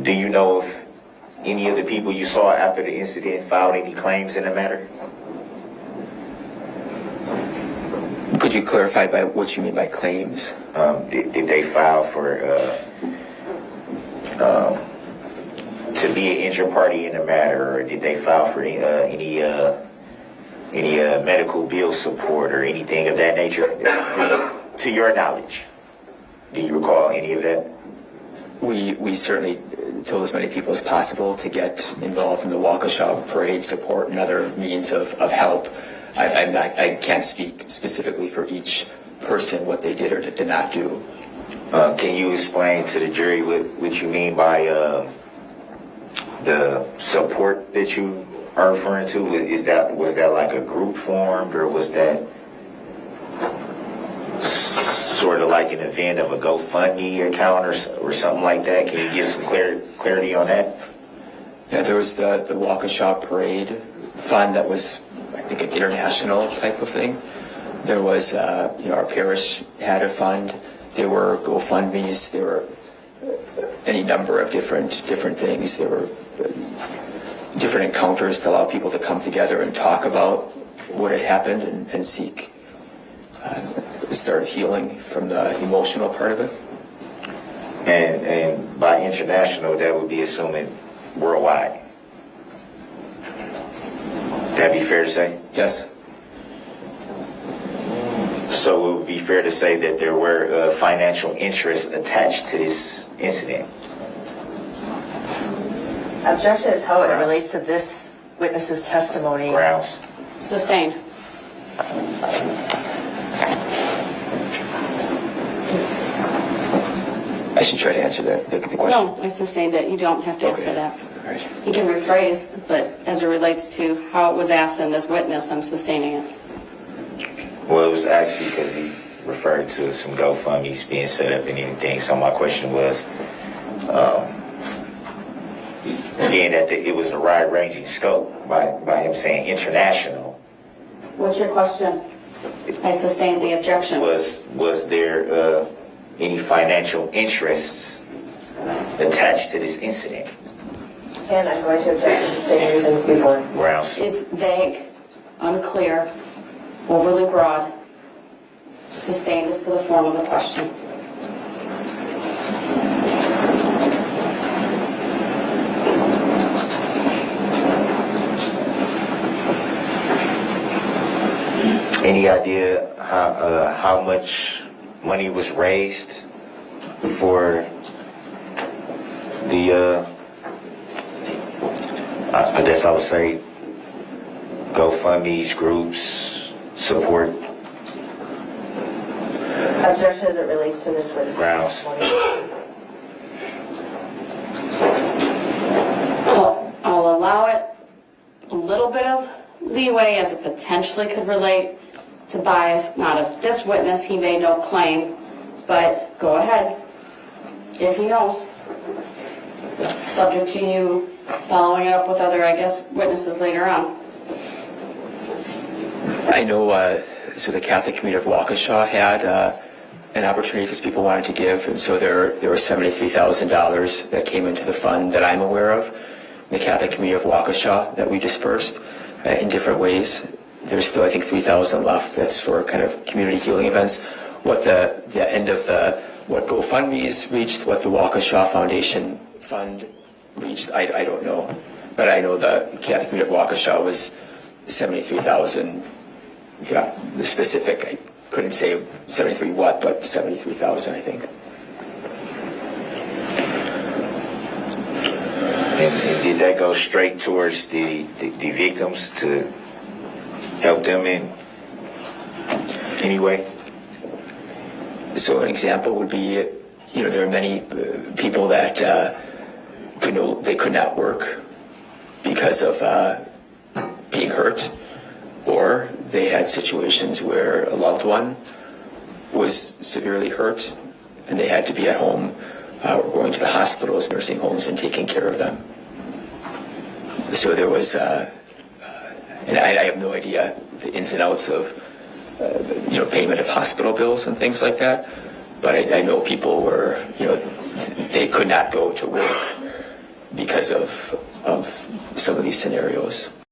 Do you know if any of the people you saw after the incident filed any claims in the matter? Could you clarify by what you mean by claims? Did they file for to be an injured party in the matter, or did they file for any medical bill support or anything of that nature? To your knowledge, do you recall any of that? We certainly told as many people as possible to get involved in the Waukesha parade support and other means of help. I can't speak specifically for each person what they did or did not do. Can you explain to the jury what you mean by the support that you are referring to? Was that like a group formed, or was that sort of like an event of a GoFundMe account or something like that? Can you give some clarity on that? Yeah, there was the Waukesha parade fund that was, I think, an international type of thing. There was, our parish had a fund. There were GoFundMes. There were any number of different things. There were different encounters to allow people to come together and talk about what had happened and seek start healing from the emotional part of it. And by international, that would be assuming worldwide. That'd be fair to say? Yes. So it would be fair to say that there were financial interests attached to this incident. Objection is how it relates to this witness's testimony. Grounds. Sustained. I should try to answer the question. No, I sustained it. You don't have to answer Okay. that. All right. You can rephrase, but as it relates to how it was asked in this witness, I'm sustaining it. Well, it was actually because he referred to some GoFundMes being set up and anything. So my question was, being that it was a wide-ranging scope by him saying international, What's your question? I sustained the objection. was there any financial interests attached to this incident? And I'm going to object for the same reasons before. Grounds. It's vague, unclear, overly broad. Sustained is to the form of the question. Any idea how much money was raised for the, I guess I would say, GoFundMe's groups, support? Objection as it relates to this witness's Grounds. testimony. I'll allow it a little bit of leeway as it potentially could relate to bias, not of this witness. He made no claim, but go ahead if he knows. Subject to you following it up with other, I guess, witnesses later on. I know, so the Catholic community of Waukesha had an opportunity because people wanted to give, and so there were $73,000 that came into the fund that I'm aware of, the Catholic community of Waukesha, that we dispersed in different ways. There's still, I think, $3,000 left. That's for kind of community healing events. What the end of what GoFundMe's reached, what the Waukesha Foundation Fund reached, I don't know. But I know the Catholic community of Waukesha was 73,000. Yeah, the specific, I couldn't say 73 what, but 73,000, I think. And did that go straight towards the victims to help them in any way? So an example would be, there are many people that they could not work because of being hurt, or they had situations where a loved one was severely hurt and they had to be at home or going to the hospitals, nursing homes, and taking care of them. So there was, and I have no idea the ins and outs of, payment of hospital bills and things like that. But I know people were, they could not go to work because of some of these scenarios.